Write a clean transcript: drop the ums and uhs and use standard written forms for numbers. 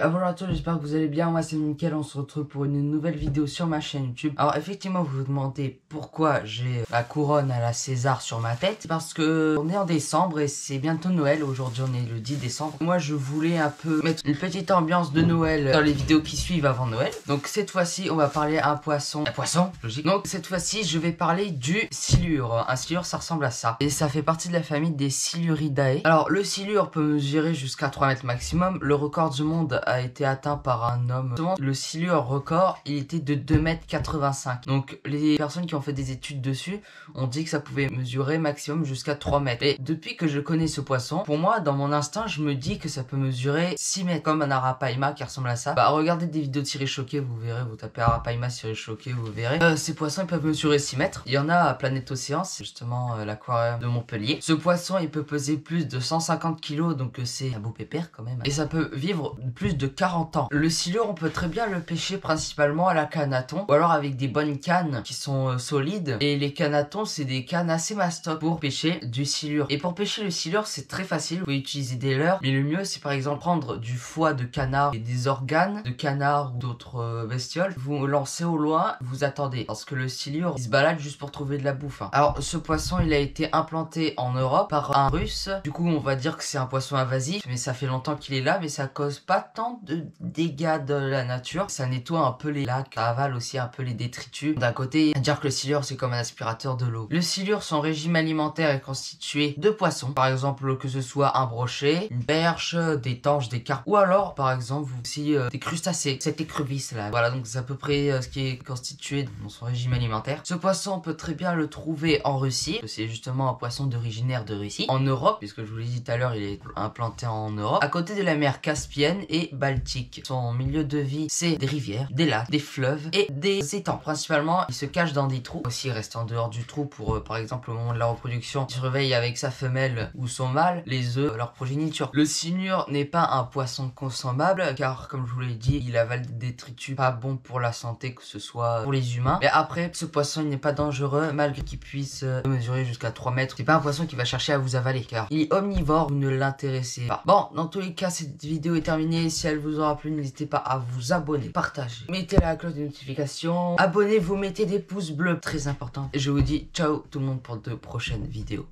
Bonjour à tous, j'espère que vous allez bien. Moi c'est Mickaël, on se retrouve pour une nouvelle vidéo sur ma chaîne YouTube. Alors effectivement, vous vous demandez pourquoi j'ai la couronne à la César sur ma tête. Parce que on est en décembre et c'est bientôt Noël. Aujourd'hui on est le 10 décembre. Moi je voulais un peu mettre une petite ambiance de Noël dans les vidéos qui suivent avant Noël. Donc cette fois-ci on va parler à un poisson. Un poisson, logique. Donc cette fois-ci je vais parler du silure. Un silure ça ressemble à ça. Et ça fait partie de la famille des Siluridae. Alors le silure peut mesurer jusqu'à 3 mètres maximum. Le record du monde a été atteint par un homme. Le silure record, il était de 2,85 m. Donc les personnes qui ont fait des études dessus ont dit que ça pouvait mesurer maximum jusqu'à 3 mètres. Et depuis que je connais ce poisson, pour moi, dans mon instinct, je me dis que ça peut mesurer 6 mètres. Comme un arapaima qui ressemble à ça. Bah regardez des vidéos de tirés choqués, vous verrez, vous tapez arapaima tiré choqué, vous verrez. Ces poissons, ils peuvent mesurer 6 mètres. Il y en a à Planète Océan, c'est justement l'aquarium de Montpellier. Ce poisson, il peut peser plus de 150 kg, donc c'est un beau pépère quand même. Et ça peut vivre plus de 40 ans. Le silure, on peut très bien le pêcher principalement à la canne à thon ou alors avec des bonnes cannes qui sont solides. Et les cannes à thon, c'est des cannes assez mastoc pour pêcher du silure. Et pour pêcher le silure, c'est très facile. Vous pouvez utiliser des leurres, mais le mieux, c'est par exemple prendre du foie de canard et des organes de canard ou d'autres bestioles. Vous lancez au loin, vous attendez parce que le silure, il se balade juste pour trouver de la bouffe. Alors, ce poisson, il a été implanté en Europe par un Russe. Du coup, on va dire que c'est un poisson invasif, mais ça fait longtemps qu'il est là, mais ça cause pas tant de dégâts de la nature. Ça nettoie un peu les lacs, ça avale aussi un peu les détritus. D'un côté, dire que le silure c'est comme un aspirateur de l'eau. Le silure, son régime alimentaire est constitué de poissons, par exemple que ce soit un brochet, une perche, des tanches, des carpes, ou alors par exemple aussi des crustacés, cette écrevisse là. Voilà, donc c'est à peu près ce qui est constitué dans son régime alimentaire. Ce poisson, on peut très bien le trouver en Russie, c'est justement un poisson originaire de Russie. En Europe, puisque je vous l'ai dit tout à l'heure, il est implanté en Europe, à côté de la mer Caspienne et Baltique. Son milieu de vie, c'est des rivières, des lacs, des fleuves et des étangs. Principalement, il se cache dans des trous. Aussi, il reste en dehors du trou pour, par exemple, au moment de la reproduction, il surveille avec sa femelle ou son mâle les œufs, leur progéniture. Le silure n'est pas un poisson consommable, car, comme je vous l'ai dit, il avale des détritus pas bons pour la santé, que ce soit pour les humains. Mais après, ce poisson, il n'est pas dangereux, malgré qu'il puisse mesurer jusqu'à 3 mètres. C'est pas un poisson qui va chercher à vous avaler, car il est omnivore, vous ne l'intéressez pas. Bon, dans tous les cas, cette vidéo est terminée. Si elle vous aura plu, n'hésitez pas à vous abonner, partager, mettez la cloche de notification, abonnez-vous, mettez des pouces bleus, très important. Et je vous dis ciao tout le monde pour de prochaines vidéos.